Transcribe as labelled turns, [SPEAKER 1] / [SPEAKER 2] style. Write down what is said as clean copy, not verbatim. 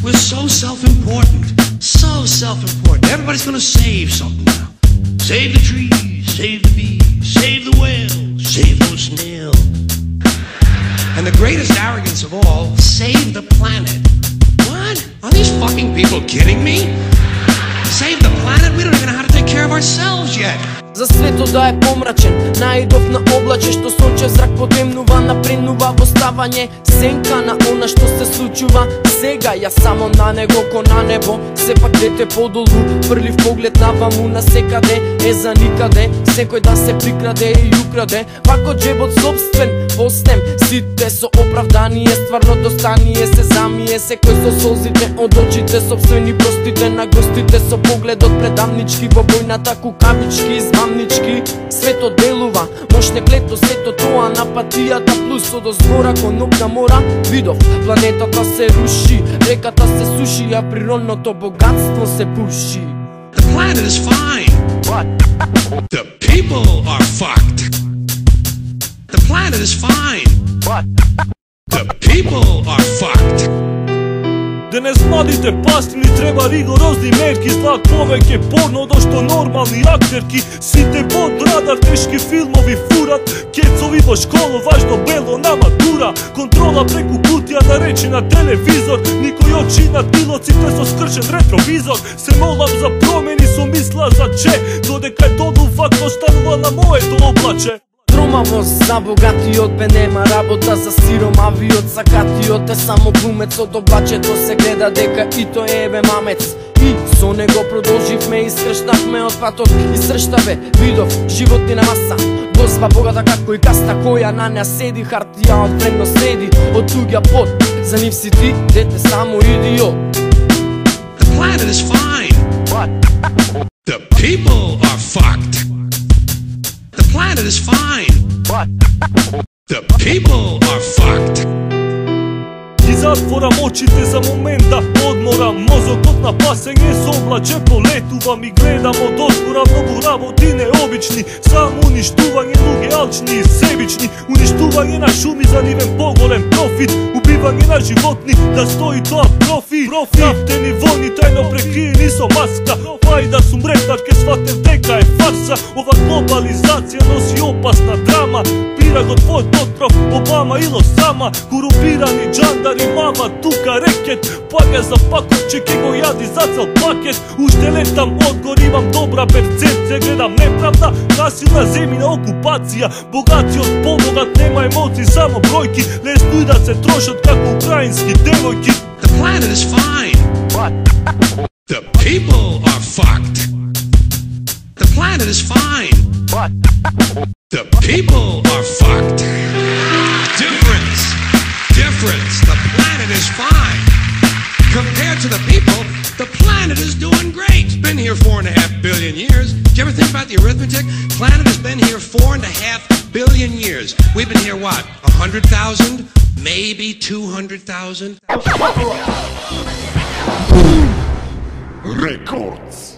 [SPEAKER 1] We're so self-important. So self-important. Everybody's gonna save something now. Save the trees, save the bees, save the whales, save those snails. And the greatest arrogance of all, save the planet. What? Are these fucking people kidding me? Save the planet? We don't even know how to take care of ourselves yet.
[SPEAKER 2] За светот да е помрачен, наидов на облаче, што сончев зрак потемнува, напринува во ставање, сенка на она што се случува сега. Јас само на него ко на небо, сепак дете подолу, фрлив поглед наваму на секаде, е за никаде, секој да се прикраде и украде, пак од джебот собствен, поснем, сите со оправдание, стварното стание се замие, секој со солзите од очите, собствени простите на гостите, со погледот предамнички, во војната кукавички, измамнички. Светот делува, мошне клето сето тоа на патијата, плюс од озгора кон ног на мора, видов, планетата се руши, реката се суши, а природното богатство се пуши.
[SPEAKER 1] The planet is fine.
[SPEAKER 2] What?
[SPEAKER 1] The people are fucked. The planet is fine.
[SPEAKER 2] What?
[SPEAKER 1] The people are fucked.
[SPEAKER 3] Денес младите пастини треба ригорозни мерки, злак повеќе порно дошто нормални актерки, сите под радар тешки филмови фурат, кецови во школу важно бело на матура, контрола преку кутија наречена телевизор, никој очи на пилоците со скршен ретровизор, се молам за промени со мисла за че, додека е толку факт останува на моето облаче.
[SPEAKER 2] Тромавост за богатиот бе нема работа, за сиромавиот сакатиот е само глумецот, облачето се гледа дека и тој е бе мамец. И со него продолживме и скршнавме од патот и срштаве, видов животни на маса, гозба богата како и каста која на неа седи, хартија од вредно следи, од туѓа пот, за нив си ти дете само идиот.
[SPEAKER 1] The planet is fine.
[SPEAKER 2] What?
[SPEAKER 1] The people are fucked. The planet is fine.
[SPEAKER 2] What?
[SPEAKER 1] The people are fucked.
[SPEAKER 3] Ги затворам очите за момент да одморам, мозокот на пасење со облаче полетувам и гледам од озгора многу работи необични, само уништување луѓе алчни и себични, уништување на шуми за нивен поголем профит, убивање на животни да стои тоа профи, нафтени војни тајно прекриени со маска, пај да сум ретар ке сватев дека е фарса, ова глобализација носи опасна драма, пира го твојот отров, Обама или Осама, корумпирани джандари, мама тука рекет, пака за пакот че ке го јади за цел пакет, уште летам одгор, имам добра перцепција, гледам неправда, насилна земјина окупација, богатиот побогат нема емоции, само бројки, лесно и да се трошат како украински девојки.
[SPEAKER 1] The planet is fine.
[SPEAKER 2] What?
[SPEAKER 1] The people are fucked. The planet is fine.
[SPEAKER 2] What?
[SPEAKER 1] The people are fucked. Difference. The planet is fine. Compared to the people, the planet is doing great. It's been here 4.5 billion years. Did you ever think about the arithmetic? Planet has been here 4.5 billion years. We've been here what? 100,000? Maybe 200,000?
[SPEAKER 4] Records.